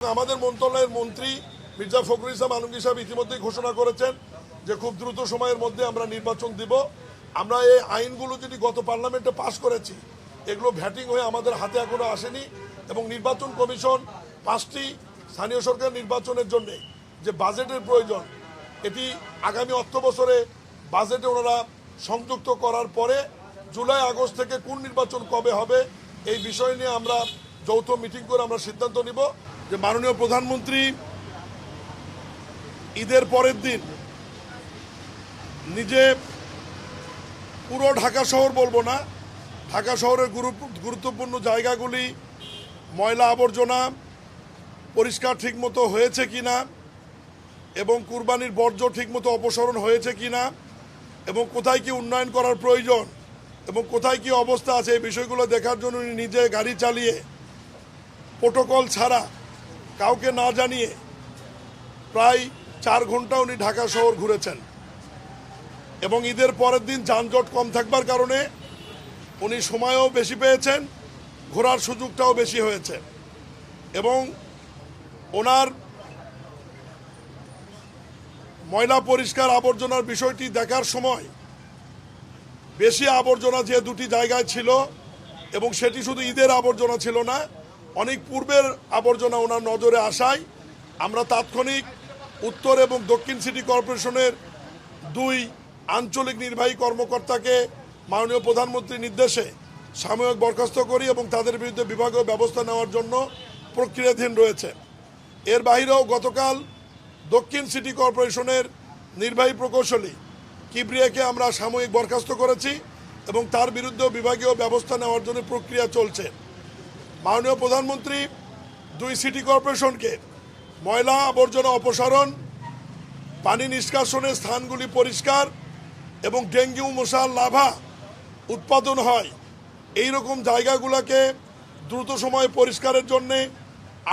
আমাদের মন্ত্রণালয়ের মন্ত্রী মির্জা ফখরুল ইসলাম আলমগীর সাহেব ইতিমধ্যেই ঘোষণা করেছেন যে খুব দ্রুত সময়ের মধ্যে আমরা নির্বাচন দিব। আমরা এই আইনগুলো যদি গত পার্লামেন্টে পাশ করেছি, এগুলো ভ্যাটিং হয়ে আমাদের হাতে এখনো আসেনি এবং নির্বাচন কমিশন 5টি স্থানীয় সরকার নির্বাচনের জন্য যে বাজেটের প্রয়োজন, এটি আগামী অর্থ বছরে বাজেটে ওনারা সংযুক্ত করার পরে জুলাই আগস্ট থেকে কোন নির্বাচন কবে হবে এই বিষয় নিয়ে আমরা যৌথ মিটিং করে আমরা সিদ্ধান্ত নিব। যে মাননীয় প্রধানমন্ত্রী ঈদের পরের দিন নিজে পুরো ঢাকা শহর বলবো না, ঢাকা শহরের গুরুত্বপূর্ণ জায়গাগুলি ময়লা আবর্জনা পরিষ্কার ঠিকমতো হয়েছে কিনা এবং কুরবানির বর্জ্য ঠিকমতো অপসারণ হয়েছে কিনা এবং কোথায় কি উন্নয়ন করার প্রয়োজন এবং কোথায় কি অবস্থা আছে এই বিষয়গুলো দেখার জন্য উনি নিজে গাড়ি চালিয়ে প্রোটোকল ছাড়া কাউকে না জানিয়ে প্রায় 4 ঘন্টা উনি ঢাকা শহর ঘুরেছেন এবং ঈদের পরের দিন যানজট কম থাকবার কারণে উনি সময়ও বেশি পেয়েছেন, ঘোরার সুযোগটাও বেশি হয়েছে এবং ওনার ময়লা পরিষ্কার আবর্জনার বিষয়টি দেখার সময় বেশি আবর্জনা যে দুটি জায়গায় ছিল এবং সেটি শুধু ঈদের আবর্জনা ছিল না, অনেক পূর্বের আবর্জনা ওনার নজরে আসায় আমরা তাৎক্ষণিক উত্তর এবং দক্ষিণ সিটি কর্পোরেশনের 2 আঞ্চলিক নির্বাহী কর্মকর্তাকে মাননীয় প্রধানমন্ত্রীর নির্দেশে সাময়িক বরখাস্ত করি এবং তাদের বিরুদ্ধে বিভাগীয় ব্যবস্থা নেওয়ার জন্য প্রক্রিয়াধীন রয়েছে। এর বাইরেও গতকাল দক্ষিণ সিটি কর্পোরেশনের নির্বাহী প্রকৌশলী কিবরিয়াকে আমরা সাময়িক বরখাস্ত করেছি এবং তার বিরুদ্ধেও বিভাগীয় ব্যবস্থা নেওয়ার জন্য প্রক্রিয়া চলছে। মাননীয় প্রধানমন্ত্রী 2 সিটি কর্পোরেশনকে ময়লা আবর্জনা অপসারণ, পানি নিষ্কাশনের স্থানগুলি পরিষ্কার এবং ডেঙ্গু মশার লার্ভা উৎপাদন হয় এই রকম জায়গাগুলোকে দ্রুত সময়ে পরিষ্কারের জন্যে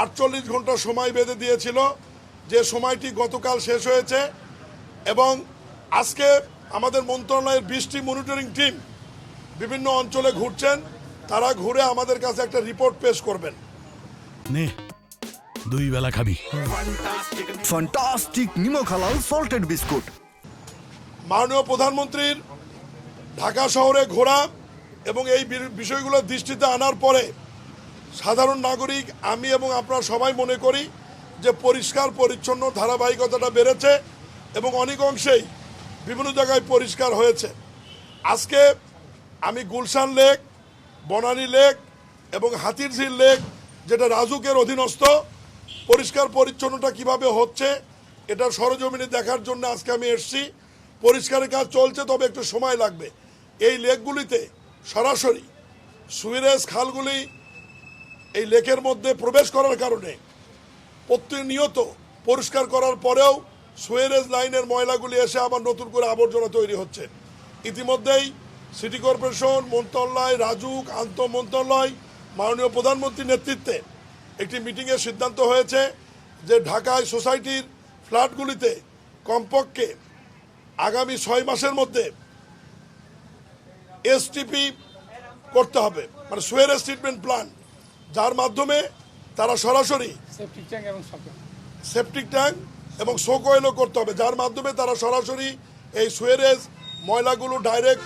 48 ঘন্টা সময় বেঁধে দিয়েছিল, যে সময়টি গতকাল শেষ হয়েছে এবং আজকে আমাদের মন্ত্রণালয়ের 20টি মনিটরিং টিম বিভিন্ন অঞ্চলে ঘুরছেন, তারা ঘুরে আমাদের কাছে একটা রিপোর্ট পেশ করবেন। নে 2 বেলা খাবি ফ্যান্টাস্টিক নিমক হালাল সল্টেড বিস্কুট। মাননীয় প্রধানমন্ত্রীর ঢাকা শহরে ঘোরা এবং এই বিষয়গুলো দৃষ্টিতে আনার পরে সাধারণ নাগরিক, আমি এবং আপনারা সবাই মনে করি যে পরিষ্কার পরিচ্ছন্ন ধারাবাহিকতাটা বেড়েছে এবং অনেক অংশেই বিভিন্ন জায়গায় পরিষ্কার হয়েছে। আজকে আমি গুলশান লেক, বনানী লেক এবং হাতিরঝিল লেক, যেটা রাজুকের অধীনস্থ, পরিষ্কার পরিচ্ছন্নতা কিভাবে হচ্ছে এটা সরজমিনে দেখার জন্য আজকে আমি এসেছি। পরিষ্কারের কাজ চলছে, তবে একটু সময় লাগবে। এই লেকগুলিতে সরাসরি সুইরেজ খালগুলি এই লেকের মধ্যে প্রবেশ করার কারণে প্রতিনিয়ত পরিষ্কার করার পরেও সুইরেজ লাইনের ময়লাগুলি এসে আবার নতুন করে আবর্জনা তৈরি হচ্ছে। ইতিমধ্যেই সিটি কর্পোরেশন, মন্ত্রণালয়, রাজুক, আন্তঃ মন্ত্রণালয়, মাননীয় প্রধানমন্ত্রীর নেতৃত্বে একটি মিটিংয়ের সিদ্ধান্ত হয়েছে যে ঢাকায় সোসাইটির ফ্ল্যাটগুলিতে কমপক্ষে আগামী 6 মাসের মধ্যে এসটিপি করতে হবে, মানে সুয়েরেজ ট্রিটমেন্ট প্ল্যান্ট, যার মাধ্যমে তারা সরাসরি সেপটিক ট্যাঙ্ক এবং সোকোয়েলও করতে হবে, যার মাধ্যমে তারা সরাসরি এই সুয়েরেজ ময়লাগুলো ডাইরেক্ট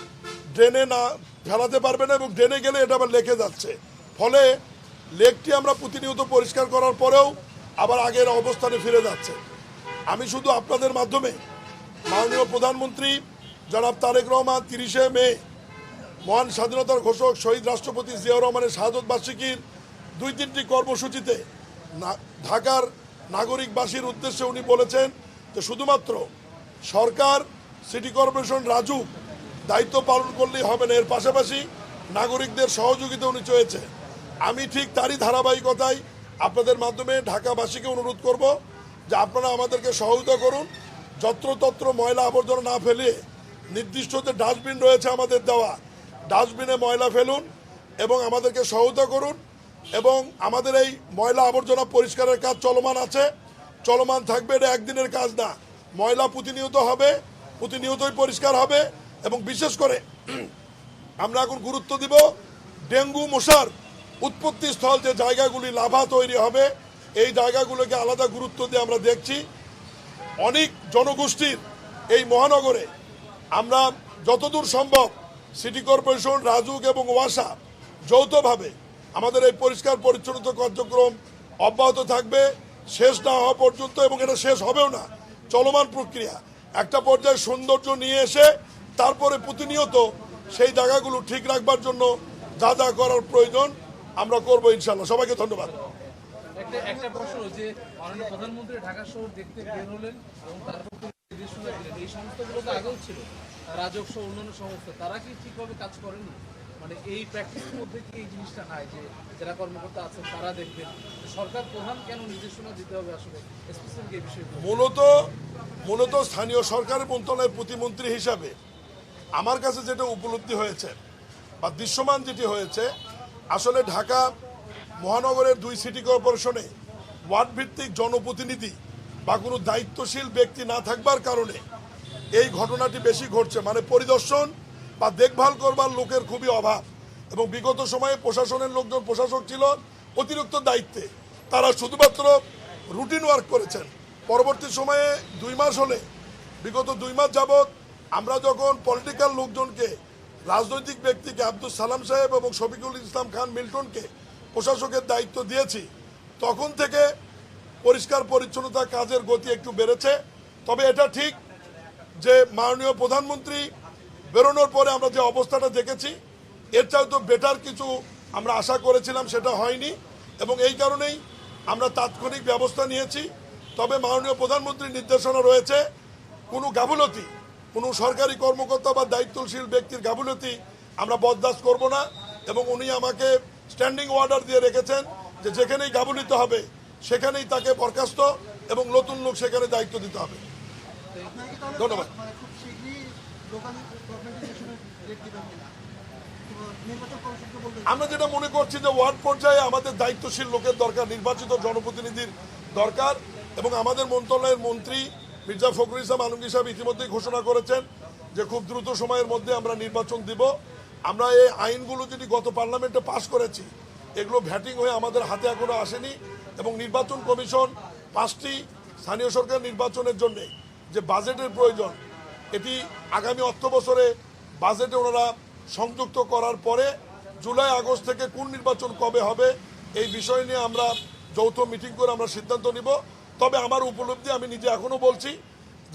ড্রেনে না ফেলাতে পারবে না এবং ড্রেনে গেলে এটা আবার লেকে যাচ্ছে। ফলে লেকটি আমরা প্রতিনিয়ত পরিষ্কার করার পরেও আবার আগের অবস্থানে ফিরে যাচ্ছে। আমি শুধু আপনাদের মাধ্যমে মাননীয় প্রধানমন্ত্রী জনাব তারেক রহমান 30শে মে মহান স্বাধীনতার ঘোষক শহীদ রাষ্ট্রপতি জিয়াউর রহমানের শাহাদত বার্ষিকীর 2-3টি কর্মসূচিতে ঢাকার নাগরিকবাসীর উদ্দেশ্যে উনি বলেছেন যে শুধুমাত্র সরকার, সিটি কর্পোরেশন, রাজুক দায়িত্ব পালন করলেই হবে না, এর পাশাপাশি নাগরিকদের সহযোগিতা উনি চেয়েছে। আমি ঠিক তারই ধারাবাহিকতায় আপনাদের মাধ্যমে ঢাকাবাসীকে অনুরোধ করব যে আপনারা আমাদেরকে সহযোগিতা করুন, যত্রতত্র ময়লা আবর্জনা না ফেলে নির্দিষ্ট যে ডাস্টবিন রয়েছে আমাদের দেওয়া, ডাস্টবিনে ময়লা ফেলুন এবং আমাদেরকে সহায়তা করুন। এবং আমাদের এই ময়লা আবর্জনা পরিষ্কারের কাজ চলমান আছে, চলমান থাকবে, এটা একদিনের কাজ না, ময়লা প্রতিনিয়ত হবে, প্রতিনিয়তই পরিষ্কার হবে এবং বিশেষ করে আমরা এখন গুরুত্ব দিব ডেঙ্গু মশার উৎপত্তি স্থল যে জায়গাগুলি লাভা তৈরি হবে এই জায়গাগুলোকে আলাদা গুরুত্ব দিয়ে আমরা দেখছি। অনেক জনগোষ্ঠীর এই মহানগরে আমরা যতদূর সম্ভব সিটি কর্পোরেশন, রাজুক এবং ওয়াসা যৌথভাবে আমাদের এই পরিষ্কার পরিচ্ছন্নতা কার্যক্রম অব্যাহত থাকবে শেষ না হওয়া পর্যন্ত, এবং এটা শেষ হবেও না, চলমান প্রক্রিয়া। একটা পর্যায়ে সৌন্দর্য নিয়ে এসে তারপরে প্রতিনিয়ত সেই জায়গাগুলো ঠিক রাখবার জন্য যা যা করার প্রয়োজন আমরা করবো ইনশাল্লাহ। সবাইকে ধন্যবাদ। একটা প্রশ্ন যে মাননীয় প্রধানমন্ত্রী ঢাকা শহর দেখতে বের হলেন এবং তারপর তিনি নির্দেশনা দিলেন, এই সংস্থাগুলো তো আগেও ছিল, রাজক সহ অন্যান্য সংস্থা, তারা কি ঠিকভাবে কাজ করেনি? মানে এই প্র্যাকটিসের মধ্যে কি এই জিনিসটা নাই যে যারা কর্মকর্তা আছেন তারা দেখবেন? সরকার প্রধান কেন নির্দেশনা দিতে হবে আসলে স্পেসিফিক এই বিষয়ে? মূলত স্থানীয় সরকারের মন্ত্রণালয়ের প্রতিমন্ত্রী হিসাবে আমার কাছে যেটা উপলব্ধি হয়েছে বা দৃশ্যমান যেটি হয়েছে, আসলে ঢাকা মহানগরের 2 সিটি কর্পোরেশনে ওয়ার্ড ভিত্তিক জনপ্রতিনিধি বা কোনো দায়িত্বশীল ব্যক্তি না থাকবার কারণে এই ঘটনাটি বেশি ঘটছে। মানে পরিদর্শন বা দেখভাল করবার লোকের খুবই অভাব, এবং বিগত সময়ে প্রশাসনের লোকজন, প্রশাসক ছিল অতিরিক্ত দায়িত্বে, তারা শুধুমাত্র রুটিন ওয়ার্ক করেছেন। পরবর্তী সময়ে 2 মাস হলে, বিগত 2 মাস যাবৎ আমরা যখন পলিটিক্যাল লোকজনকে, রাজনৈতিক ব্যক্তিকে, আব্দুল সালাম সাহেব এবং শফিকুল ইসলাম খান মিল্টনকে প্রশাসকের দায়িত্ব দিয়েছি, তখন থেকে পরিষ্কার পরিচ্ছন্নতা কাজের গতি একটু বেড়েছে। তবে এটা ঠিক যে মাননীয় প্রধানমন্ত্রী বেরোনোর পরে আমরা যে অবস্থাটা দেখেছি, এর চাইতে বেটার কিছু আমরা আশা করেছিলাম, সেটা হয়নি, এবং এই কারণেই আমরা তাৎক্ষণিক ব্যবস্থা নিয়েছি। তবে মাননীয় প্রধানমন্ত্রীর নির্দেশনা রয়েছে, কোনো গাফিলতি, কোনো সরকারি কর্মকর্তা বা দায়িত্বশীল ব্যক্তির গাফিলতি আমরা বরদাস্ত করব না, এবং উনি আমাকে স্ট্যান্ডিং অর্ডার দিয়ে রেখেছেন যে যেখানেই গাফিলতি হবে সেখানেই তাকে বরখাস্ত এবং নতুন লোক সেখানে দায়িত্ব দিতে হবে। ধন্যবাদ। আমরা যেটা মনে করছি যে ওয়ার্ড পর্যায়ে আমাদের দায়িত্বশীল লোকের দরকার, নির্বাচিত জনপ্রতিনিধির দরকার, এবং আমাদের মন্ত্রণালয়ের মন্ত্রী মির্জা ফখরুল ইসলাম আলমগীর সাহেব ইতিমধ্যেই ঘোষণা করেছেন যে খুব দ্রুত সময়ের মধ্যে আমরা নির্বাচন দিব। আমরা এই আইনগুলো যেটি গত পার্লামেন্টে পাশ করেছি, এগুলো ভ্যাটিং হয়ে আমাদের হাতে এখনো আসেনি, এবং নির্বাচন কমিশন 5টি স্থানীয় সরকার নির্বাচনের জন্য যে বাজেটের প্রয়োজন, এটি আগামী অর্থ বছরে বাজেটে ওনারা সংযুক্ত করার পরে জুলাই আগস্ট থেকে কোন নির্বাচন কবে হবে এই বিষয় নিয়ে আমরা যৌথ মিটিং করে আমরা সিদ্ধান্ত নিব। তবে আমার উপলব্ধি, আমি নিজে এখনো বলছি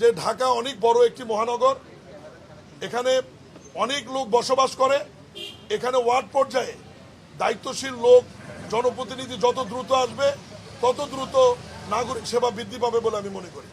যে ঢাকা অনেক বড় একটি মহানগর, এখানে অনেক লোক বসবাস করে, এখানে ওয়ার্ড পর্যায়ে দায়িত্বশীল লোক, জনপ্রতিনিধি যত দ্রুত আসবে তত দ্রুত নাগরিক সেবা বৃদ্ধি পাবে বলে আমি মনে করি।